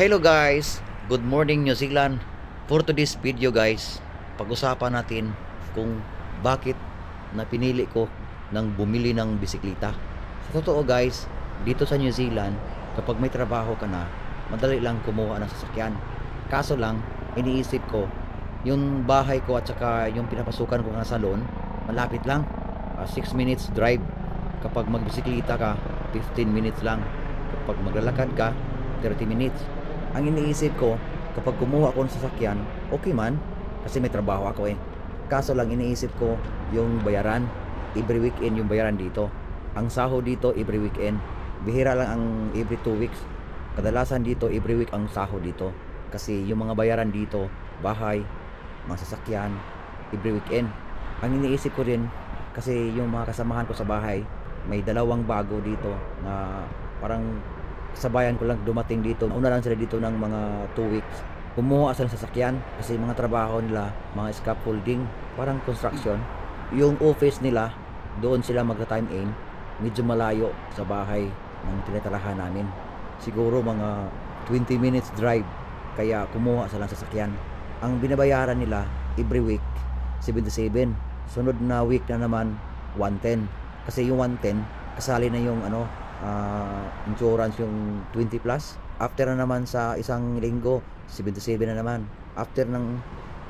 Hello guys! Good morning New Zealand. For today's video guys, pag-usapan natin kung bakit na pinili ko ng bumili ng bisikleta. Sa totoo guys, dito sa New Zealand, kapag may trabaho ka na, madali lang kumuha ng sasakyan. Kaso lang, iniisip ko, yung bahay ko at saka yung pinapasukan ko ng salon, malapit lang. 6 minutes drive. Kapag magbisikleta ka, 15 minutes lang. Kapag maglalakad ka, 30 minutes. Ang iniisip ko, kapag kumuha ako ng sasakyan, okay man, kasi may trabaho ako eh. Kaso lang iniisip ko, yung bayaran, every weekend yung bayaran dito. Ang sahod dito, every weekend. Bihira lang ang every 2 weeks. Kadalasan dito, every week ang sahod dito. Kasi yung mga bayaran dito, bahay, mga sasakyan, every weekend. Ang iniisip ko rin, kasi yung mga kasamahan ko sa bahay, may dalawang bago dito na parang kasabayan ko lang dumating dito. Una lang sila dito ng mga 2 weeks. Kumuha sila ng sasakyan kasi mga trabaho nila, mga scaffolding, parang construction. Yung office nila, doon sila magta-time in, medyo malayo sa bahay ng tinitirahan namin. Siguro mga 20 minutes drive, kaya kumuha sila ng sasakyan. Ang binabayaran nila every week, 77. Sunod na week na naman, 110. Kasi yung 110, kasali na yung insurance yung 20 plus. After na naman sa isang linggo, 77 na naman. After ng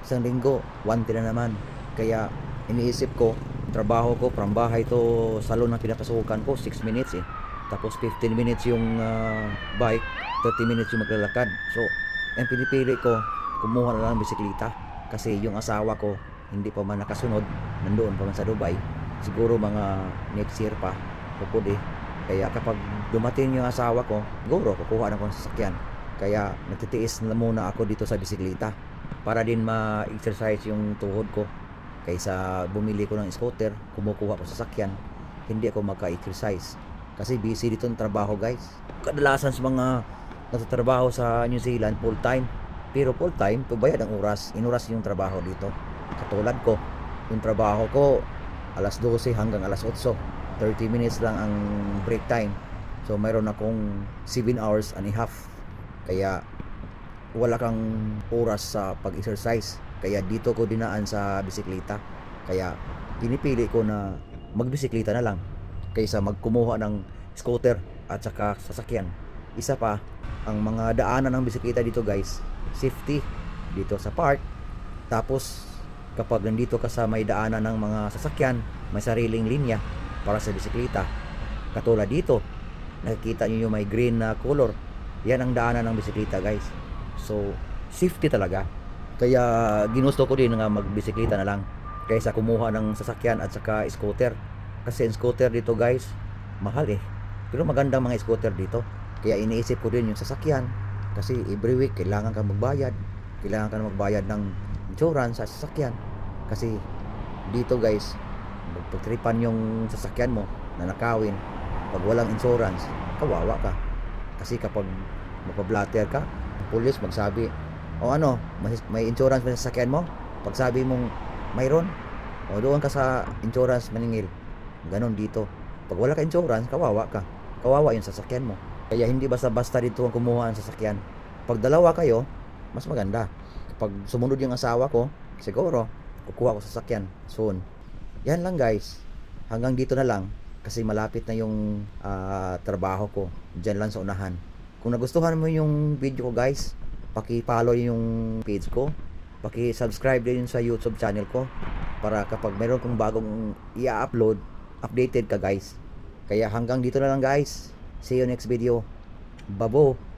isang linggo, 110 na naman. Kaya iniisip ko, trabaho ko from bahay to salon na pinapasukan ko, 6 minutes eh. Tapos 15 minutes yung bike, 30 minutes yung maglalakad. So, ang pinipili ko, kumuha na lang ng bisikleta. Kasi yung asawa ko, hindi pa man nakasunod, nandoon pa man sa Dubai. Siguro mga next year pa, pupod eh. Kaya kapag dumating yung asawa ko, siguro kukuha na ko ng sasakyan. Kaya nagtitiis na muna ako dito sa bisikleta para din ma-exercise yung tuhod ko. Kaysa bumili ko ng scooter, kumukuha ko sa sasakyan, hindi ako magka-exercise. Kasi busy dito ng trabaho guys. Kadalasan sa mga nagtatrabaho sa New Zealand full time. Pero full time, bayad ang oras. Inuras yung trabaho dito. Katulad ko, yung trabaho ko alas 12 hanggang alas 8. 30 minutes lang ang break time. So mayroon akong 7 hours and a half. Kaya wala kang oras sa pag-exercise. Kaya dito ko dinaan sa bisikleta. Kaya pinipili ko na magbisikleta na lang kaysa magkumuha ng scooter at saka sasakyan. Isa pa, ang mga daanan ng bisikleta dito guys, safety dito sa park. Tapos kapag nandito ka sa may daanan ng mga sasakyan, may sariling linya para sa bisikleta. Katulad dito, nakikita nyo yung may green na color. Yan ang daanan ng bisikleta guys. So, safety talaga. Kaya ginusto ko din nga magbisikleta na lang kaysa kumuha ng sasakyan at saka scooter. Kasi yung scooter dito guys, mahal eh. Pero magandang mga scooter dito. Kaya iniisip ko din yung sasakyan. Kasi every week kailangan kang magbayad. Kailangan kang magbayad ng insurance sa sasakyan. Kasi dito guys, pagtripan yung sasakyan mo na nakawin, pag walang insurance, kawawa ka. Kasi kapag magpa-blatter ka, pulis magsabi, o ano, may insurance ba sa sasakyan mo? Pag sabi mong mayroon, o doon ka sa insurance maningil. Ganon dito. Pag wala ka insurance, kawawa ka. Kawawa yung sasakyan mo. Kaya hindi basta-basta dito ang kumuha ng sasakyan. Pag dalawa kayo, mas maganda. Kapag sumunod yung asawa ko, siguro kukuha ko sasakyan soon. Yan lang guys. Hanggang dito na lang kasi malapit na yung trabaho ko. Diyan lang sa unahan. Kung nagustuhan mo yung video ko guys, paki-follow yung page ko. Paki-subscribe din sa YouTube channel ko para kapag meron kong bagong i-upload, updated ka guys. Kaya hanggang dito na lang guys. See you next video. Babo.